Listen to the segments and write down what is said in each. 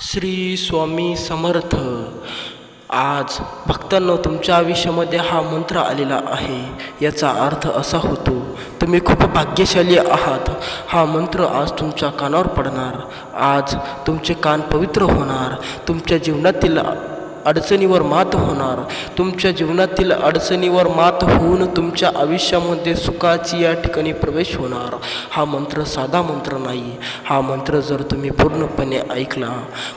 श्री स्वामी समर्थ. आज भक्तांनो, तुमच्या आयुष्यामध्ये हा मंत्र आलेला आहे. याचा अर्थ असा होतो, तुम्ही खूप भाग्यशाली आहात. हा मंत्र आज तुमच्या कानावर पडणार. आज तुमचे कान पवित्र होणार. तुमच्या जीवनातील अडचणीवर मात होणार. तुमच्या जीवनातील अडचणीवर मात होऊन तुमच्या आयुष्यामध्ये सुखाची या ठिकाणी प्रवेश होणार. हा मंत्र साधा मंत्र नाही. हा मंत्र जर तुम्ही पूर्णपणे ऐकला,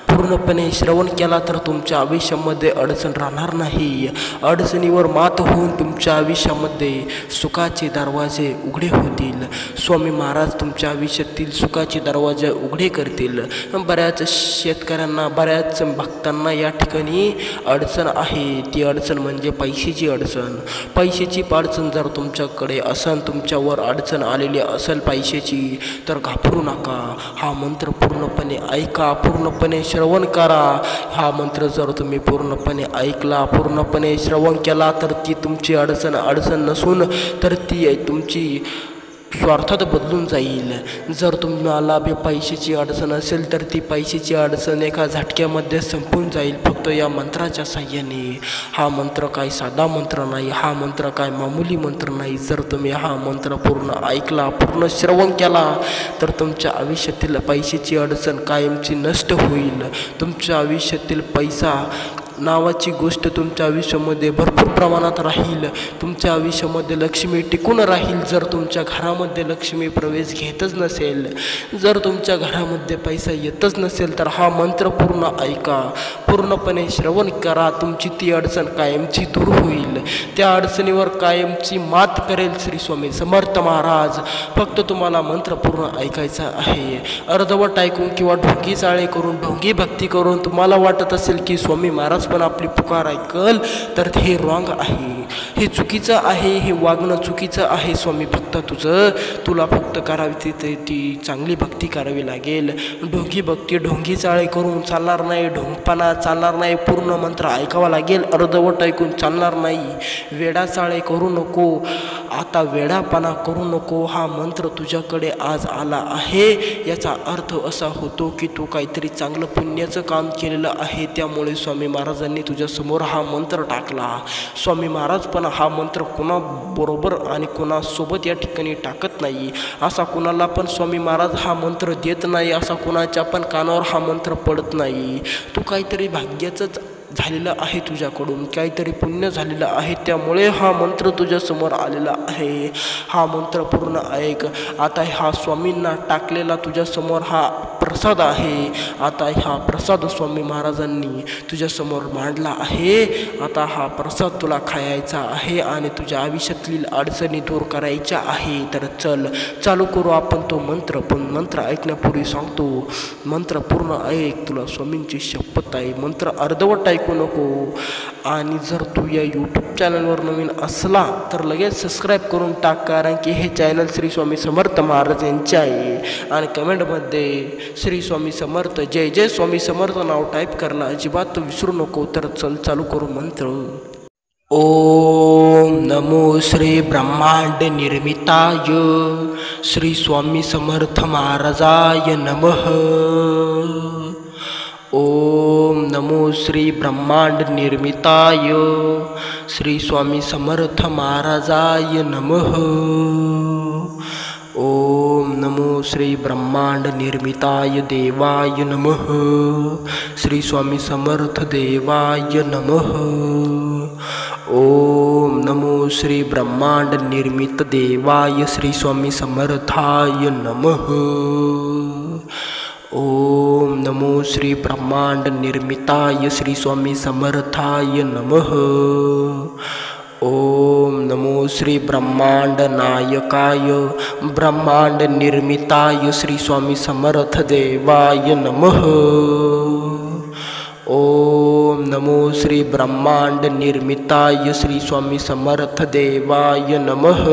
पूर्णपणे श्रवण केला, तर तुमच्या आयुष्यामध्ये अडचण राहणार नाही. अडचणीवर मात होऊन तुमच्या आयुष्यामध्ये सुखाचे दरवाजे उघडे होतील. स्वामी महाराज तुमच्या आयुष्यातील सुखाचे दरवाजे उघडे करतील. बऱ्याच शेतकऱ्यांना, बऱ्याच भक्तांना या ठिकाणी अडचण आहे. ती अडचण म्हणजे पैशाची अडचण. पैशाची अडचण जर तुमच्याकडे असेल, तुमच्यावर अडचण आलेली असेल पैशाची, तर घाबरू नका. हा मंत्र पूर्णपणे ऐका, पूर्णपणे श्रवण करा. हा मंत्र जर तुम्ही पूर्णपणे ऐकला, पूर्णपणे श्रवण केला, तर ती तुमची अडचण नसून तर ती तुमची स्वार्थात बदलून जाईल. जर तुम्हाला पैशाची अडचण असेल, तर ती पैशाची अडचण एका झटक्यामध्ये संपून जाईल, फक्त या मंत्राच्या साहाय्याने. हा मंत्र काय साधा मंत्र नाही. हा मंत्र काय मामूली मंत्र नाही. जर तुम्ही हा मंत्र पूर्ण ऐकला, पूर्ण श्रवण केला, तर तुमच्या आयुष्यातील पैशाची अडचण कायमची नष्ट होईल. तुमच्या आयुष्यातील पैसा नावाची गोष्ट तुमच्या आयुष्यामध्ये भरपूर प्रमाणात राहील. तुमच्या आयुष्यामध्ये लक्ष्मी टिकून राहील. जर तुमच्या घरामध्ये लक्ष्मी प्रवेश घेतच नसेल, जर तुमच्या घरामध्ये पैसा येतच नसेल, तर हा मंत्र पूर्ण ऐका, पूर्णपणे श्रवण करा. तुमची ती अडचण कायमची दूर होईल. त्या अडचणीवर कायमची मात करेल श्री स्वामी समर्थ महाराज. फक्त तुम्हाला मंत्र पूर्ण ऐकायचा आहे. अर्धवट ऐकून किंवा ढोंगी चाळे करून, ढोंगी भक्ती करून तुम्हाला वाटत असेल की स्वामी महाराज पण आपली पुकार ऐकल, तर हे रॉंग आहे. हे चुकीचं आहे. हे वागणं चुकीचं आहे. स्वामी भक्त तुला फक्त करावी ती चांगली भक्ती करावी लागेल. ढोंगी भक्ती, ढोंगी चाळे करून चालणार नाही. ढोंगपणा चालणार नाही. पूर्ण मंत्र ऐकावा लागेल. अर्धवट ऐकून चालणार नाही. वेडा चाळे करू नको. आता वेडापणा करू नको. हा मंत्र तुझ्याकडे आज आला आहे, याचा अर्थ असा होतो की तू काहीतरी चांगलं पुण्याचं काम केलेलं आहे. त्यामुळे स्वामी महाराजांनी तुझ्यासमोर हा मंत्र टाकला. स्वामी महाराज पण हा मंत्र कोणाबरोबर आणि कोणासोबत या ठिकाणी टाकत नाही. असा कोणाला पण स्वामी महाराज हा मंत्र देत नाही. असा कोणाच्या पण कानावर हा मंत्र पडत नाही. तू काहीतरी भाग्याचंच झालेलं आहे, तुझ्याकडून काहीतरी पुण्य झालेलं आहे, त्यामुळे हा मंत्र तुझ्यासमोर आलेला आहे. हा मंत्र पूर्ण ऐक. आता हा स्वामींना टाकलेला तुझ्यासमोर हा प्रसाद आहे. आता हा प्रसाद स्वामी महाराजांनी तुझ्यासमोर मांडला आहे. आता हा प्रसाद तुला खायचा आहे आणि तुझ्या आयुष्यातील अडचणी दूर करायच्या आहे. तर चल चालू करू आपण तो मंत्र. पण मंत्र ऐकण्यापूर्वी सांगतो, मंत्र पूर्ण ऐक. तुला स्वामींची शपथ आहे. मंत्र अर्धवट ऐकू नको. आणि जर तू या यूट्यूब चॅनलवर नवीन असला तर लगेच सबस्क्राईब करून टाक, कारण की हे चॅनल श्री स्वामी समर्थ महाराज यांचे आहे. आणि कमेंटमध्ये श्री स्वामी समर्थ, जय जय स्वामी समर्थ नाव टाईप करायला अजिबात विसरू नको. तर चल चालू करू मंत्र. ओम नमो श्री ब्रह्मांड निर्मिताय श्री स्वामी समर्थ महाराजाय नमः. ओम नमो श्री ब्रह्मांड निर्मिताय श्री स्वामी समर्थ महाराजाय नमः. ओम नमो श्री ब्रह्मांड निर्मिताय देवाय नमः. श्री स्वामी समर्थ देवाय नमः. ओम नमो श्री ब्रह्मांड निर्मित देवाय श्री स्वामी समर्थाय नमः. ओम नमो श्री ब्रह्मांड निर्मिताय श्री स्वामी समर्थाय नमः. ओम नमो श्री ब्रह्मांड नायकाय ब्रह्मांड निर्मिताय श्री स्वामी समर्थ देवाय नमः. ओम नमो श्री ब्रह्मांड निर्मिताय श्री स्वामी समर्थ देवाय नमः.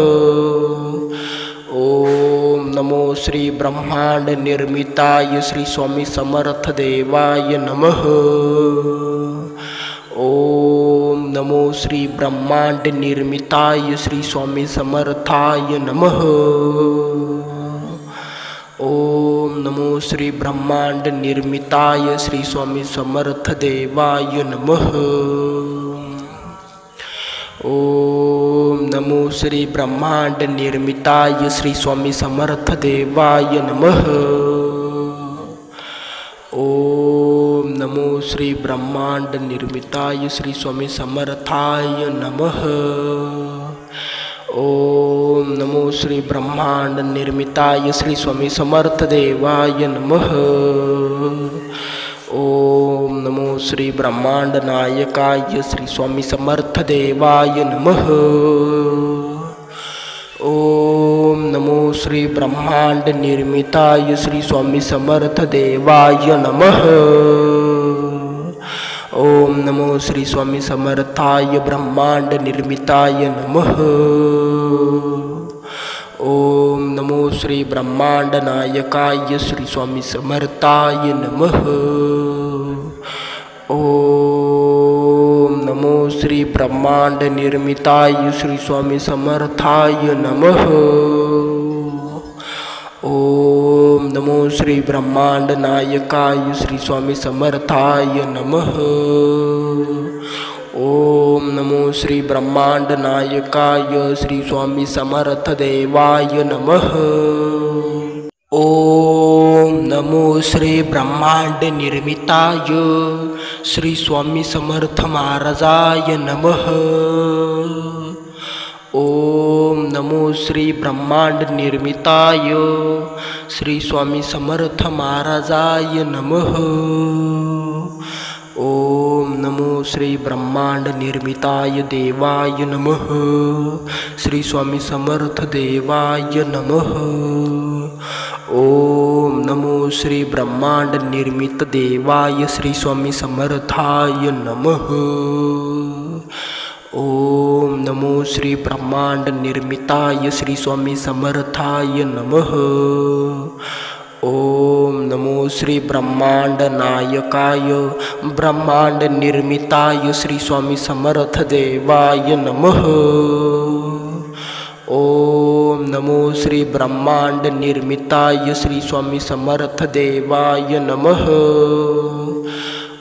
ओम नमो श्री ब्रह्मांड निर्मिताय श्री स्वामी समर्थ देवाय नमः. ओम नमो श्री ब्रह्मांड निर्मिताय श्री स्वामी समर्थाय नमः. ओम नमो श्री ब्रह्मांड निर्मिताय श्री स्वामी समर्थ देवाय नमः। ओम नमो श्री ब्रह्मांड निर्मिताय श्री स्वामी समर्थ देवाय नमः। ओम नमो श्री ब्रह्मांड निर्मिताय श्री स्वामी समर्थाय नमः। ओम नमो श्री ब्रह्मांड निर्मिताय श्री स्वामी समर्थ देवाय नमः। ओम नमो श्री ब्रह्मांड नायकाय श्री स्वामी समर्थ देवाय नमः। ओम नमो श्री ब्रह्मांड निर्मिताय श्री स्वामी समर्थ देवाय नमः। ओम नमो श्री स्वामी समर्थाय ब्रह्मांड निर्मिताय नमः। ओम नमो श्री ब्रह्मांड नायकाय श्री स्वामी समर्थाय नमः। ओम नमो श्री ब्रह्मांड निर्मिताय श्री स्वामी समर्थाय नमः। ओम नमो श्री ब्रह्मांड नायकाय श्री स्वामी समर्थाय नमः। ओम नमो श्री ब्रह्मांड नायकाय श्री स्वामी समर्थ देवाय नमः। ओम नमो श्री ब्रह्मांड निर्मिताय श्री स्वामी समर्थ महाराजाय नमः। ओम नमो श्री ब्रह्मांड निर्मिताय श्री स्वामी समर्थ महाराजाय नमः। ओम नमो श्री ब्रह्मांड निर्मिताय देवाय नमः। श्री स्वामी समर्थ देवाय नमः। ओम नमो श्री ब्रह्मांड निर्मित देवाय श्री स्वामी समर्थाय नमः। ओम नमो श्री ब्रह्मांड निर्मिताय श्री स्वामी समर्थाय नमः। ओम नमो श्री ब्रह्मांड नायकाय ब्रह्मांड निर्मिताय श्री स्वामी समर्थ देवाय नमः। ओम नमो श्री ब्रह्मांड निर्मिताय श्री स्वामी समर्थ देवाय नमः।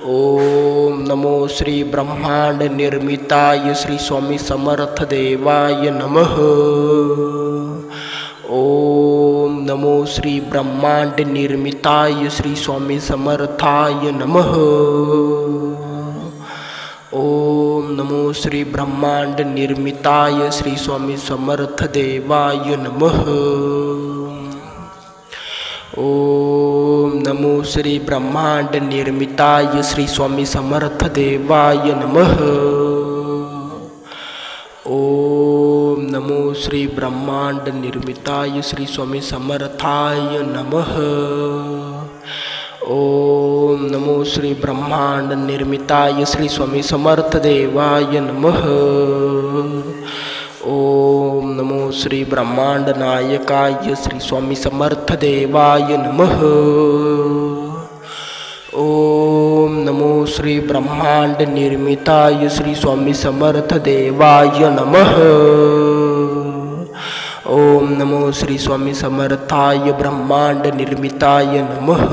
ओम नमो श्री ब्रह्मांड निर्मिताय श्री स्वामी समर्थ देवाय नमः। ओम नमो श्री ब्रह्मांड निर्मिताय श्री स्वामी समर्थाय नमः। ओम नमो श्री ब्रह्मांड निर्मिताय श्री स्वामी समर्थ देवाय नमः। ओम नमो श्री ब्रह्मांड निर्मिताय श्री स्वामी समर्थ देवाय नमः। ओम नमो श्री ब्रह्मांड निर्मिताय श्री स्वामी समर्थाय नमः। ओम नमो श्री ब्रह्मांड निर्मिताय श्री स्वामी समर्थ देवाय नमः। ओम नमो श्री ब्रह्मांड नायकाय श्री स्वामी समर्थ देवाय नमः। ओम नमो श्री ब्रह्मांड निर्मिताय श्री स्वामी समर्थ देवाय नमः। ओम नमो श्री स्वामी समर्थाय ब्रह्मांड निर्मिताय नमः।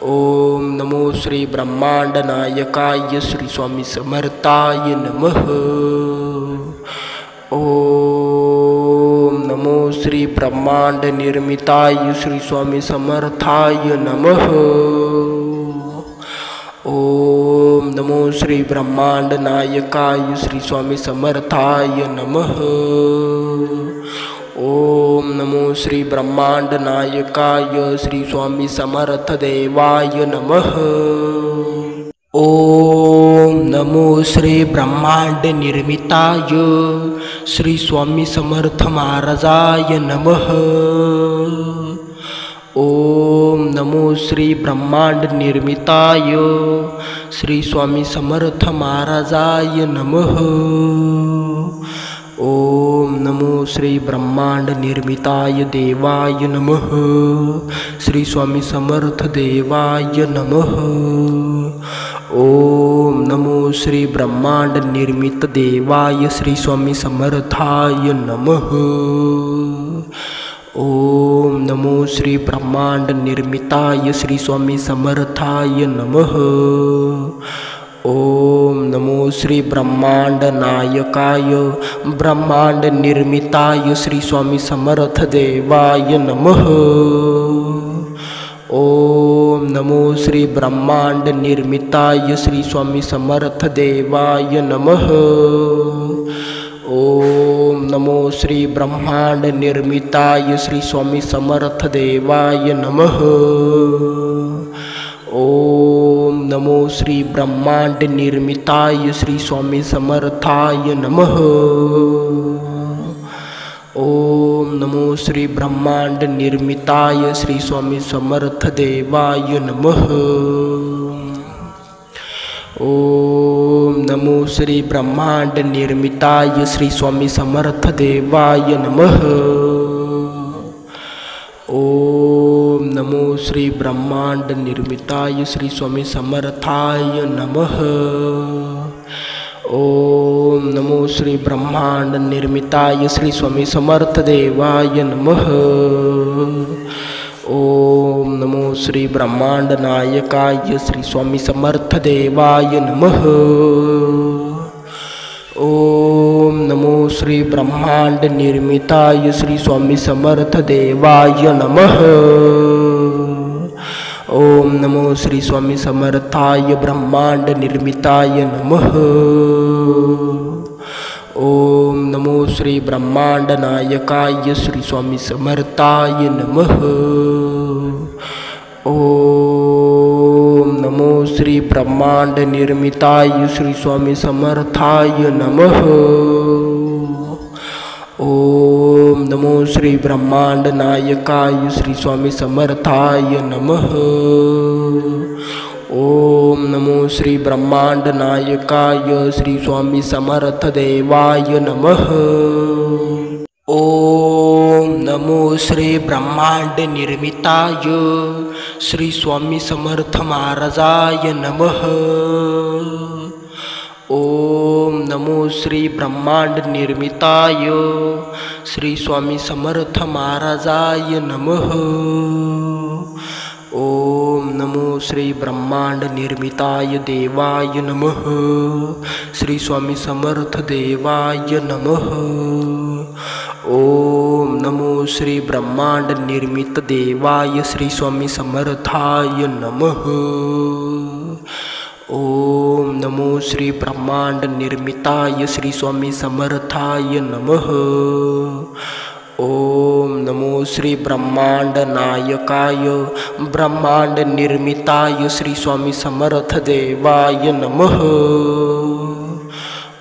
ओम नमो श्री ब्रह्मांड नायकाय श्री स्वामी समर्थाय नमः। ओम नमो श्री ब्रह्मांड निर्मिताय श्री स्वामी समर्थाय नमः। ओम नमो श्री ब्रह्मांड नायकाय श्री स्वामी समर्थाय नमः। ओम नमो श्री ब्रह्मांड नायकाय श्री स्वामी समर्थ देवाय नमः। ओम नमो श्री ब्रह्मांड निर्मिताय श्री स्वामी समर्थ महाराजाय नमः। ओम नमो श्री ब्रह्मांड निर्मिताय श्री स्वामी समर्थ महाराजाय नमः। ओम नमो श्री ब्रह्मांड निर्मिताय देवाय नमः। श्री स्वामी समर्थ देवाय नमः। ओम नमो श्री ब्रह्मांड निर्मित देवाय श्री स्वामी समर्थाय नमः। ओम नमो श्री ब्रह्मांड निर्मिताय श्री स्वामी समर्थाय नमः। ओम नमो श्री ब्रह्मांड नायकाय ब्रह्मांड निर्मिताय श्री स्वामी समर्थ देवाय नमः। ओम नमो श्री ब्रह्मांड निर्मिताय श्री स्वामी समर्थ देवाय नमः। ओम नमो श्री ब्रह्मांड निर्मिताय श्री स्वामी समर्थ देवाय नमः। ओम नमो श्री ब्रह्मांड निर्मिताय श्री स्वामी समर्थाय नमः। ओम नमो श्री ब्रह्मांड निर्मिताय श्री स्वामी समर्थ देवाय नमः। ओम नमो श्री ब्रह्मांड निर्मिताय श्री स्वामी समर्थ देवाय नमः। ओम नमो श्री ब्रह्मांड निर्मिताय श्री स्वामी समर्थाय नमः। ओम नमो श्री ब्रह्मांड निर्मिताय श्री स्वामी समर्थ देवाय नमः। ओम नमो श्री ब्रह्मांड नायकाय श्री स्वामी समर्थ देवाय नमः। ओम नमो श्री ब्रह्मांड निर्मिताय श्री स्वामी समर्थ देवाय नमः। ओम नमो श्री स्वामी समर्थाय ब्रह्मांड निर्मिताय नमः। ओम नमो श्री ब्रह्मांड नायकाय श्री स्वामी समर्थाय नमः। ओम नमो श्री ब्रह्मांड निर्मिताय श्री स्वामी समर्थाय नमः। ओम नमो श्री ब्रह्मांड नायकाय श्री स्वामी समर्थाय नमः। ओम नमो श्री ब्रह्मांड नायकाय श्री स्वामी समर्थ देवाय नमः। ओम नमो श्री ब्रह्मांड निर्मिताय श्री स्वामी समर्थ महाराजाय नमः। ओम नमो श्री ब्रह्मांड निर्मिताय श्री स्वामी समर्थ महाराजाय नमः। ओम नमो श्री ब्रह्मांड निर्मिताय देवाय नमः। श्री स्वामी समर्थ देवाय नमः। ओम नमो श्री ब्रह्मांड निर्मित देवाय श्री स्वामी समर्थाय नमः। ओम नमो श्री ब्रह्मांड निर्मिताय श्री स्वामी समर्थाय नमः। ओम नमो श्री ब्रह्मांड नायकाय ब्रह्मांड निर्मिताय श्री स्वामी समर्थ देवाय नमः।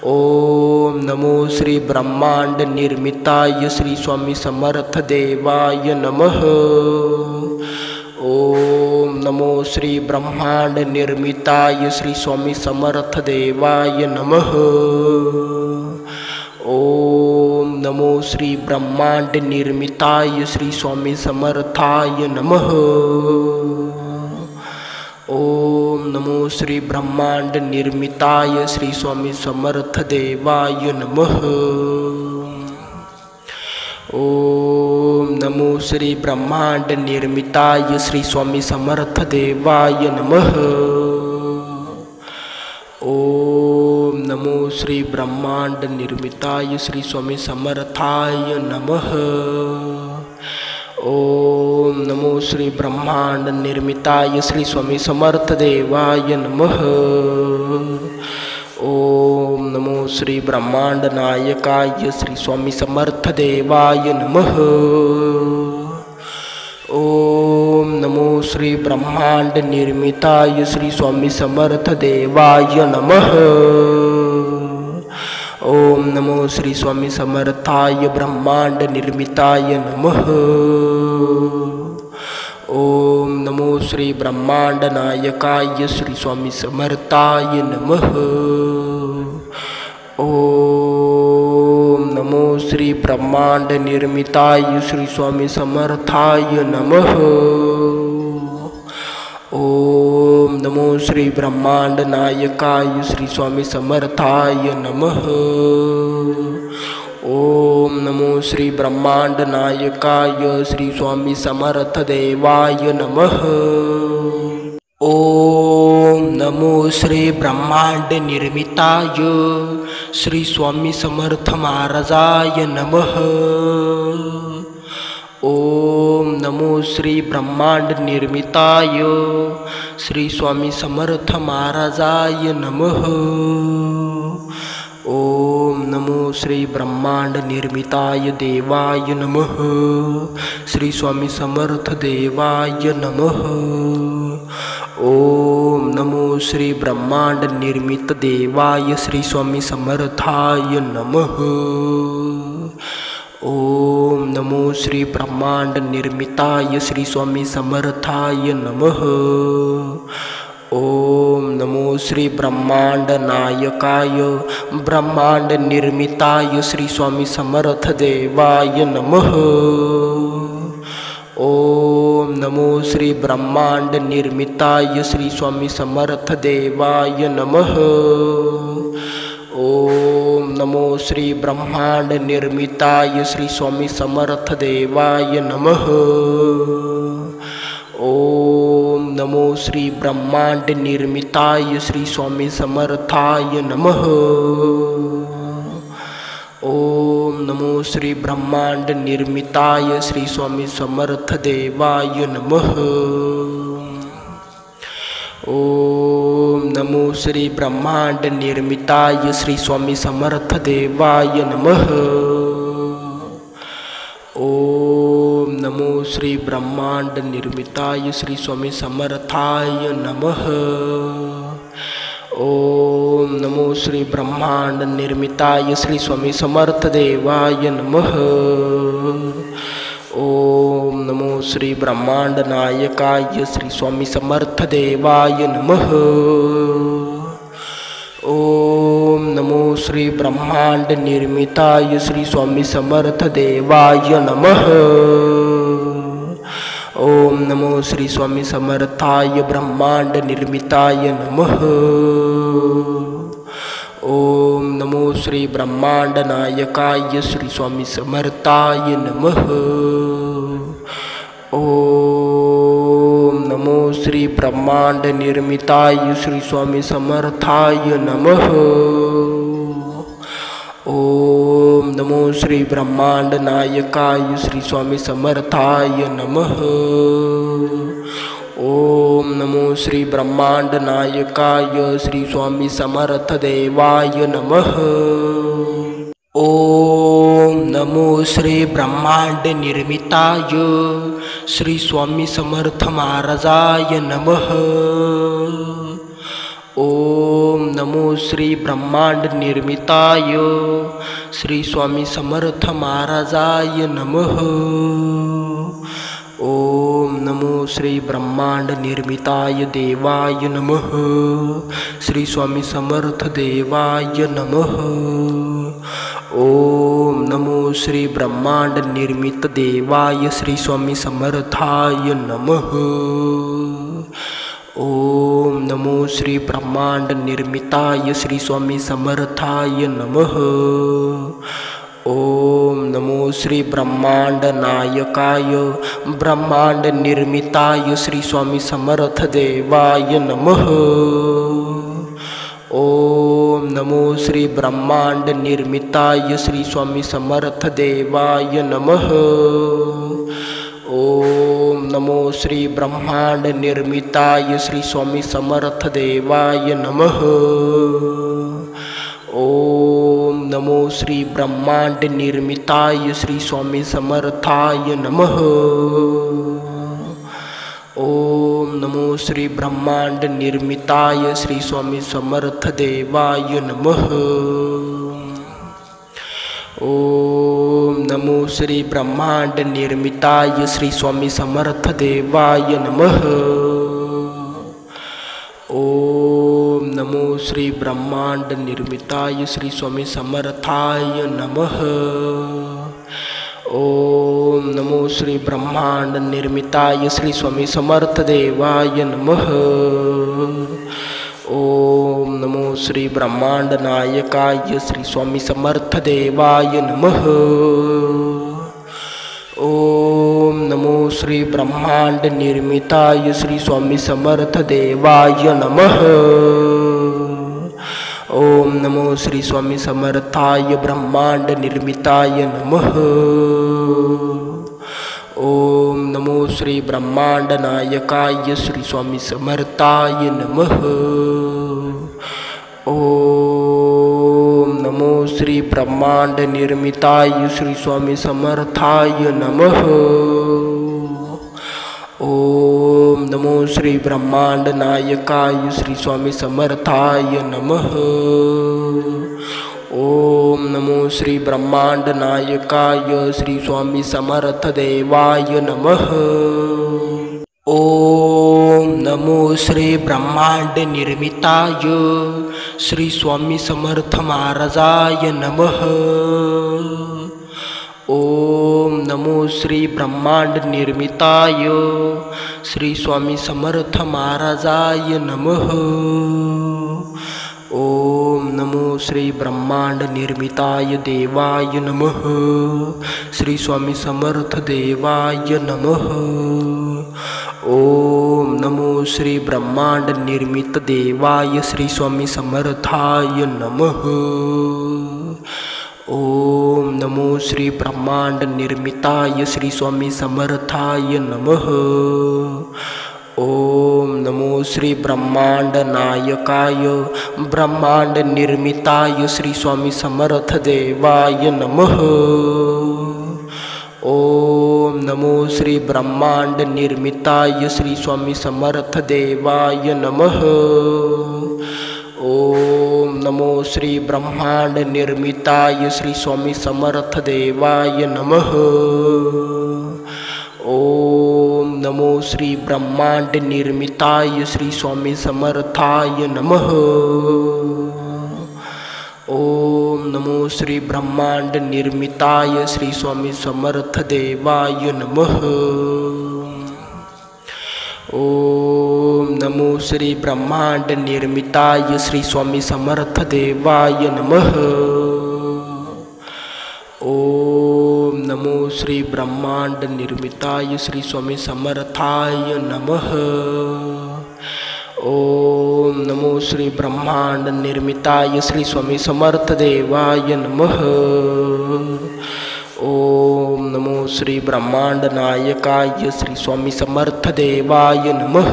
ओम नमो श्री ब्रह्मांड निर्मिताय श्री स्वामी समर्थ देवाय नमः। ओम नमो श्री ब्रह्मांड निर्मिताय श्री स्वामी समर्थ देवाय नमः। ओम नमो श्री ब्रह्मांड निर्मिताय श्री स्वामी समर्थाय नमः। ओम नमो श्री ब्रह्मांड निर्मिताय श्री स्वामी समर्थ देवाय नमः। ओम नमो श्री ब्रह्मांड निर्मिताय श्री स्वामी समर्थ देवाय नमः। ओम नमो श्री ब्रह्मांड निर्मिताय श्री स्वामी समर्थाय नमः। ओम नमो श्री ब्रह्मांड निर्मिताय श्री स्वामी समर्थ देवाय नमः। ओम नमो श्री ब्रह्मांड नायकाय श्री स्वामी समर्थ देवाय नमः। ओम नमो श्री ब्रह्मांड निर्मिताय श्री स्वामी समर्थ देवाय नमः। ओम नमो श्री स्वामी समर्थाय ब्रह्मांड निर्मिताय नमः। ओम नमो श्री ब्रह्मांड नायकाय श्री स्वामी समर्थाय नमः। ओम नमो श्री ब्रह्मांड निर्मिताय श्री स्वामी समर्थाय नमः। ओम नमो श्री ब्रह्मांड नायकाय श्री स्वामी समर्थाय नमः। ओम नमो श्री ब्रह्मांड नायकाय श्री स्वामी समर्थ देवाय नमः। ओम नमो श्री ब्रह्मांड निर्मिताय श्री स्वामी समर्थ महाराजाय नमः। ओम नमो श्री ब्रह्मांड निर्मिताय श्री स्वामी समर्थ महाराजाय नमः। ओम नमो श्री ब्रह्मांड निर्मिताय देवाय नमः। श्री स्वामी समर्थ देवाय नमः। ओम नमो श्री ब्रह्मांड निर्मित देवाय श्री स्वामी समर्थाय नमः। ओम नमो श्री ब्रह्मांड निर्मिताय श्री स्वामी समर्थाय नमः। ओम नमो श्री ब्रह्मांड नायकाय ब्रह्मांड निर्मिताय श्री स्वामी समर्थ देवाय नमः। ओम नमो श्री ब्रह्मांड निर्मिताय श्री स्वामी समर्थ देवाय नमः। ओम नमो श्री ब्रह्मांड निर्मिताय श्री स्वामी समर्थ देवाय नमः। ओम नमो श्री ब्रह्मांड निर्मिताय श्री स्वामी समर्थाय नमः। ओम नमो श्री ब्रह्मांड निर्मिताय श्री स्वामी समर्थ देवाय नमः। ओम नमो श्री ब्रह्मांड निर्मिताय श्री स्वामी समर्थ देवाय नमः। ओम नमो श्री ब्रह्मांड निर्मिताय श्री स्वामी समर्थाय नमः। ओम नमो श्री ब्रह्मांड निर्मिताय श्री स्वामी समर्थ देवाय नमः। ओम नमो श्री ब्रह्मांड नायकाय श्री स्वामी समर्थ देवाय नमः। ओम नमो श्री ब्रह्मांड निर्मिताय श्री स्वामी समर्थ देवाय नमः। ओम नमो श्री स्वामी समर्थाय ब्रह्मांड निर्मिताय नमः। ओम नमो श्री ब्रह्मांड नायकाय श्री स्वामी समर्थाय नमः। ओम नमो श्री ब्रह्मांड निर्मिताय श्री स्वामी समर्थाय नमः। ओम नमो श्री ब्रह्मांड नायकाय श्री स्वामी समर्थाय नमः। ओम नमो श्री ब्रह्मांड नायकाय श्री स्वामी समर्थ देवाय नमः। ओम नमो श्री ब्रह्मांड निर्मिताय श्री स्वामी समर्थ महाराजाय नमः। ओम नमो श्री ब्रह्मांड निर्मिताय श्री स्वामी समर्थ महाराजाय नमः। ओम नमो श्री ब्रह्मांड निर्मिताय देवाय नमः। श्री स्वामी समर्थ देवाय नमः। ओम नमो श्री ब्रह्मांड निर्मित देवाय श्री स्वामी समर्थाय नमः। ओम नमो श्री ब्रह्मांड निर्मिताय श्री स्वामी समर्थाय नमः। ओम नमो श्री ब्रह्मांड नायकाय ब्रह्मांड निर्मिताय श्री स्वामी समर्थ देवाय नमः। ओम नमो श्री ब्रह्मांड निर्मिताय श्री स्वामी समर्थ देवाय नमः। ओम नमो श्री ब्रह्मांड निर्मिताय श्री स्वामी समर्थ देवाय नमः। ओम नमो श्री ब्रह्मांड निर्मिताय श्री स्वामी समर्थाय नमः। ओम नमो श्री ब्रह्मांड निर्मिताय श्री स्वामी समर्थ देवाय नमः। ओम नमो श्री ब्रह्मांड निर्मिताय श्री स्वामी समर्थ देवाय नमः। ओम नमो श्री ब्रह्मांड निर्मिताय श्री स्वामी समर्थाय नमः। ओम नमो श्री ब्रह्मांड निर्मिताय श्री स्वामी समर्थ देवाय नमः। ओम नमो श्री ब्रह्मांड नायकाय श्री स्वामी समर्थ देवाय नमः। ओम नमो श्री ब्रह्मांड निर्मिताय श्री स्वामी समर्थ देवाय नमः। ओम नमो श्री स्वामी समर्थाय ब्रह्मांड निर्मिताय नमः। ओम नमो श्री ब्रह्मांड नायकाय श्री स्वामी समर्थाय नमः। ओम नमो श्री ब्रह्मांड निर्मिताय श्री स्वामी समर्थाय नमः। ओम नमो श्री ब्रह्मांड नायकाय श्री स्वामी समर्थाय नमः। ओम नमो श्री ब्रह्मांड नायकाय श्री स्वामी समर्थ देवाय नमः। ओम नमो श्री ब्रह्मांड निर्मिताय श्री स्वामी समर्थ महाराजाय नमः। ओम नमो श्री ब्रह्मांड निर्मिताय श्री स्वामी समर्थ महाराजाय नमः। ओम नमो श्री ब्रह्मांड निर्मिताय देवाय नमः। श्री स्वामी समर्थ देवाय नमः। ओम नमो श्री ब्रह्मांड निर्मित देवाय श्री स्वामी समर्थाय नमः। ओम नमो श्री ब्रह्मांड निर्मिताय श्री स्वामी समर्थाय नमः। ओम नमो श्री ब्रह्मांड नायकाय ब्रह्मांड निर्मिताय श्री स्वामी समर्थ देवाय नमः। ओम नमो श्री ब्रह्मांड निर्मिताय श्री स्वामी समर्थ देवाय नमः। ओम नमो श्री ब्रह्मांड निर्मिताय श्री स्वामी समर्थ देवाय नमः। ओम नमो श्री ब्रह्मांड निर्मिताय श्री स्वामी समर्थाय नमः। ओम नमो श्री ब्रह्मांड निर्मिताय श्री स्वामी समर्थ देवाय नमः। ओम नमो श्री ब्रह्मांड निर्मिताय श्री स्वामी समर्थ देवाय नमः। ओम नमो श्री ब्रह्मांड निर्मिताय श्री स्वामी समर्थाय नमः। ओम नमो श्री ब्रह्मांड निर्मिताय श्री स्वामी समर्थ देवाय नमः। ओम नमो श्री ब्रह्मांड नायकाय श्री स्वामी समर्थ देवाय नमः।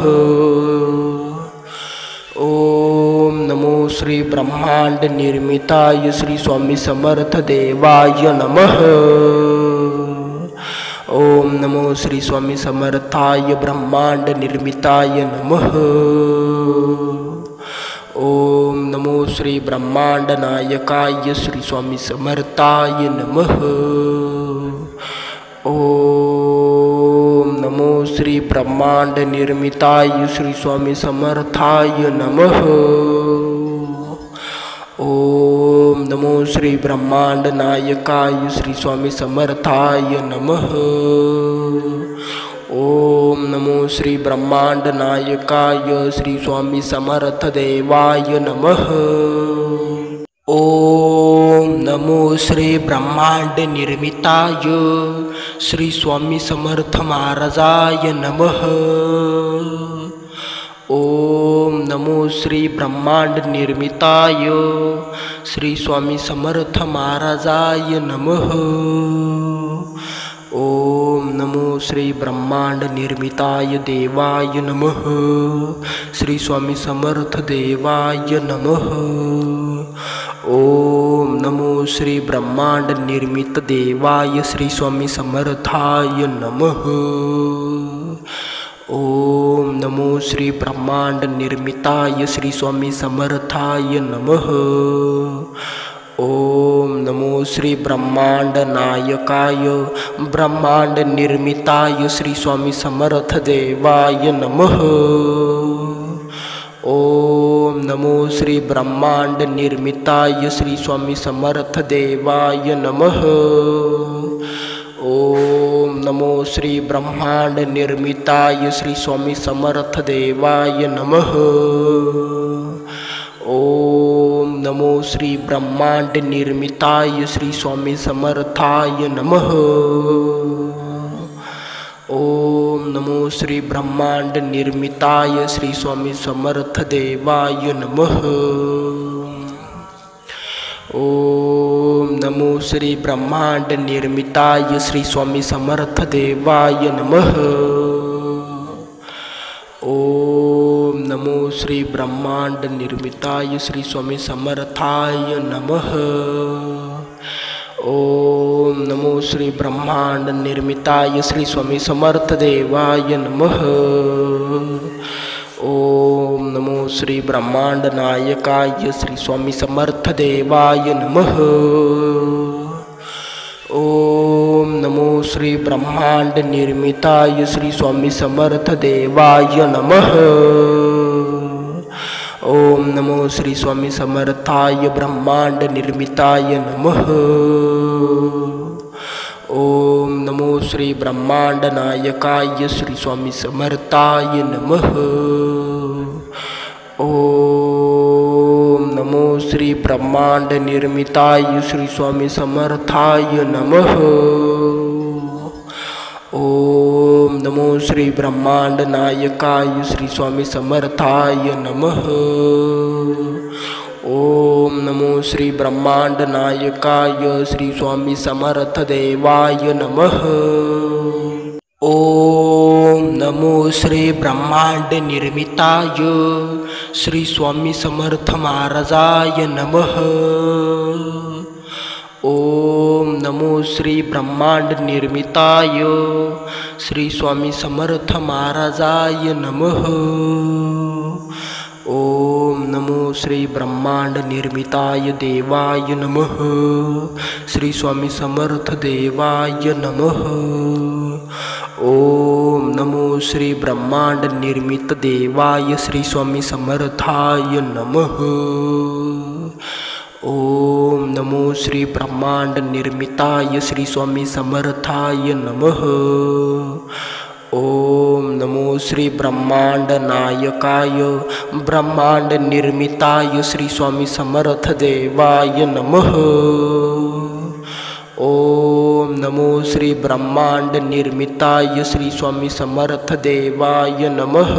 ओम नमो श्री ब्रह्मांड निर्मिताय श्री स्वामी समर्थ देवाय नमः। ओम नमो श्री स्वामी समर्थाय ब्रह्मांड निर्मिताय नमः। ओम नमो श्री ब्रह्मांड नायकाय श्री स्वामी समर्थाय नमः। ओम नमो श्री ब्रह्मांड निर्मिताय श्री स्वामी समर्थाय नमः। ओम नमो श्री ब्रह्मांड नायकाय श्री स्वामी समर्थाय नमः। ओम नमो श्री ब्रह्मांड नायकाय श्री स्वामी समर्थ देवाय नमः। ओम नमो श्री ब्रह्मांड निर्मिताय श्री स्वामी समर्थ महाराजाय नमः। ओम नमो श्री ब्रह्मांड निर्मिताय श्री स्वामी समर्थ महाराजाय नमः। ओम नमो श्री ब्रह्मांड निर्मिताय देवाय नमः। श्री स्वामी समर्थ देवाय नमः। ओम नमो श्री ब्रह्मांड निर्मित देवाय श्री स्वामी समर्थाय नमः। ओम नमो श्री ब्रह्मांड निर्मिताय श्री स्वामी समर्थाय नमः। ओम नमो श्री ब्रह्मांड नायकाय ब्रह्मांड निर्मिताय श्री स्वामी समर्थ देवाय नमः। ओम नमो श्री ब्रह्मांड निर्मिताय श्री स्वामी समर्थ देवाय नमः। ओम नमो श्री ब्रह्मांड निर्मिताय श्री स्वामी समर्थ देवाय नमः। नमो श्री ब्रह्मांड निर्मिताय श्री स्वामी समर्थाय नमः। ओम नमो श्री ब्रह्मांड निर्मिताय श्री स्वामी समर्थ देवाय नमः। ओम नमो श्री ब्रह्मांड निर्मिताय श्री स्वामी समर्थ देवाय नमः। ओम नमो श्री ब्रह्मांड निर्मिताय श्री स्वामी समर्थाय नमः। ओम नमो श्री ब्रह्मांड निर्मिताय श्री स्वामी समर्थ देवाय नमः। ओम नमो श्री ब्रह्मांड नायकाय श्री स्वामी समर्थ देवाय नमः। ओम नमो श्री ब्रह्मांड निर्मिताय श्री स्वामी समर्थ देवाय नमः। ओम नमो श्री स्वामी समर्थाय ब्रह्मांड निर्मिताय नमः। ओम नमो श्री ब्रह्मांड नायकाय श्री स्वामी समर्थाय नमः। ओम नमो श्री ब्रह्मांड निर्मिताय श्री स्वामी समर्थाय नमः। ओम नमो श्री ब्रह्मांड नायकाय श्री स्वामी समर्थाय नमः। ओम नमो श्री ब्रह्मांड नायकाय श्री स्वामी समर्थ देवाय नमः। ओम नमो श्री ब्रह्मांड निर्मिताय श्री स्वामी समर्थ महाराजाय नमः। ओम नमो श्री ब्रह्मांड निर्मिताय श्री स्वामी समर्थ महाराजाय नमः। ओम नमो श्री ब्रह्मांड निर्मिताय देवाय नमः। श्री स्वामी समर्थ देवाय नमः। ओम नमो श्री ब्रह्मांड निर्मित देवाय श्री स्वामी समर्थाय नमः। ओम नमो श्री ब्रह्मांड निर्मिताय श्री स्वामी समर्थाय नमः। ओम नमो श्री ब्रह्मांड नायकाय ब्रह्मांड निर्मिताय श्री स्वामी समर्थ देवाय नमः। ओम नमो श्री ब्रह्मांड निर्मिताय श्री स्वामी समर्थ देवाय नमः।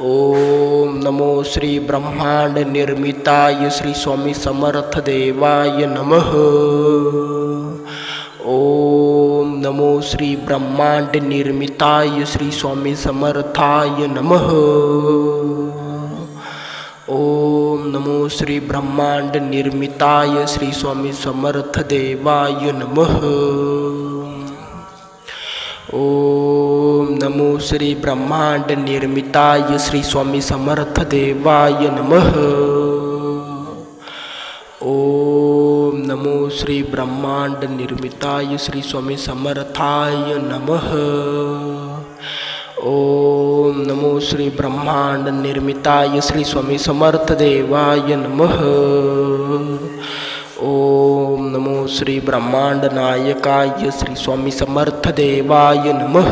ओम नमो श्री ब्रह्मांड निर्मिताय श्री स्वामी समर्थ देवाय नमः। ओम नमो श्री ब्रह्मांड निर्मिताय श्री स्वामी समर्थाय नमः। ओम नमो श्री ब्रह्मांड निर्मिताय श्री स्वामी समर्थ देवाय नमः। ओम नमो श्री ब्रह्मांड निर्मिताय श्री स्वामी समर्थ देवाय नमः। ओम नमो श्री ब्रह्मांड निर्मिताय श्री स्वामी समर्थाय नमः। ओम नमो श्री ब्रह्मांड निर्मिताय श्री स्वामी समर्थ देवाय नमः। ओम नमो श्री ब्रह्मांड नायकाय श्री स्वामी समर्थ देवाय नमः।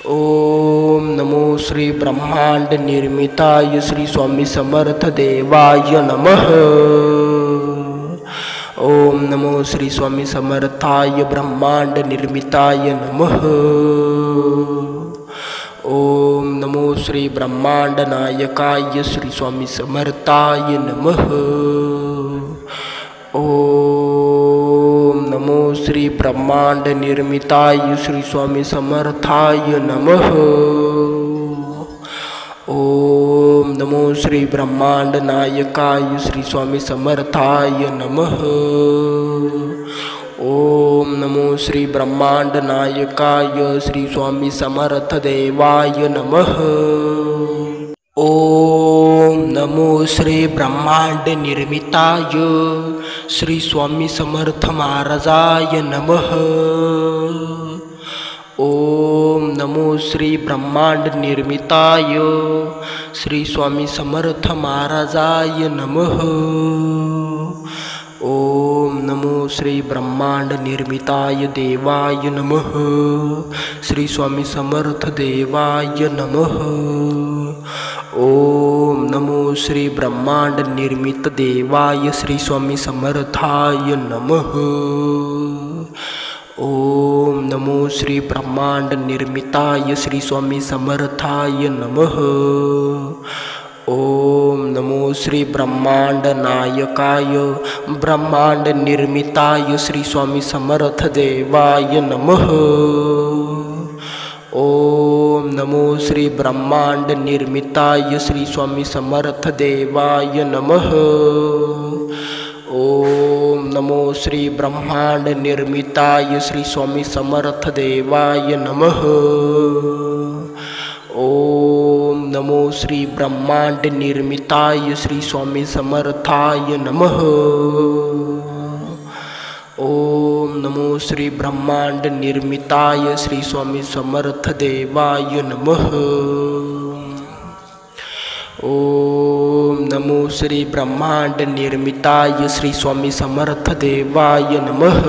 ओम नमो श्री ब्रह्मांड निर्मिताय श्री स्वामी समर्थ देवाय नमः। ओम नमो श्री स्वामी समर्थाय ब्रह्मांड निर्मिताय नमः। ओम नमो श्री ब्रह्मांड नायकाय श्री स्वामी समर्थाय नमः। ओम नमो श्री ब्रह्मांड निर्मिताय श्री स्वामी समर्थाय नमः। ओम नमो श्री ब्रह्मांड नायकाय श्री स्वामी समर्थाय नमः। ओम नमो श्री ब्रह्मांड नायकाय श्री स्वामी समर्थ देवाय नमः। ओम नमो श्री ब्रह्मांड निर्मिताय श्री स्वामी समर्थ महाराजाय नमः। ओम नमो श्री ब्रह्मांड निर्मिताय श्री स्वामी समर्थ महाराजाय नमः। ओम नमो श्री ब्रह्मांड निर्मिताय देवाय नमः। श्री स्वामी समर्थ देवाय नमः। ओम नमो श्री ब्रह्मांड निर्मित देवाय श्री स्वामी समर्थाय नमः। ओम नमो श्री ब्रह्मांड निर्मिताय श्री स्वामी समर्थाय नमः। ओम नमो श्री ब्रह्मांड नायकाय ब्रह्मांड निर्मिताय श्री स्वामी समर्थ देवाय नमः। ओम नमो श्री ब्रह्मांड निर्मिताय श्री स्वामी समर्थ देवाय नमः। ओम नमो श्री ब्रह्मांड निर्मिताय श्री स्वामी समर्थ देवाय नमः। ओम नमो श्री ब्रह्मांड निर्मिताय श्री स्वामी समर्थाय नमः। ओम नमो श्री ब्रह्मांड निर्मिताय श्री स्वामी समर्थ देवाय नमः। ओम नमो श्री ब्रह्मांड निर्मिताय श्री स्वामी समर्थ देवाय नमः।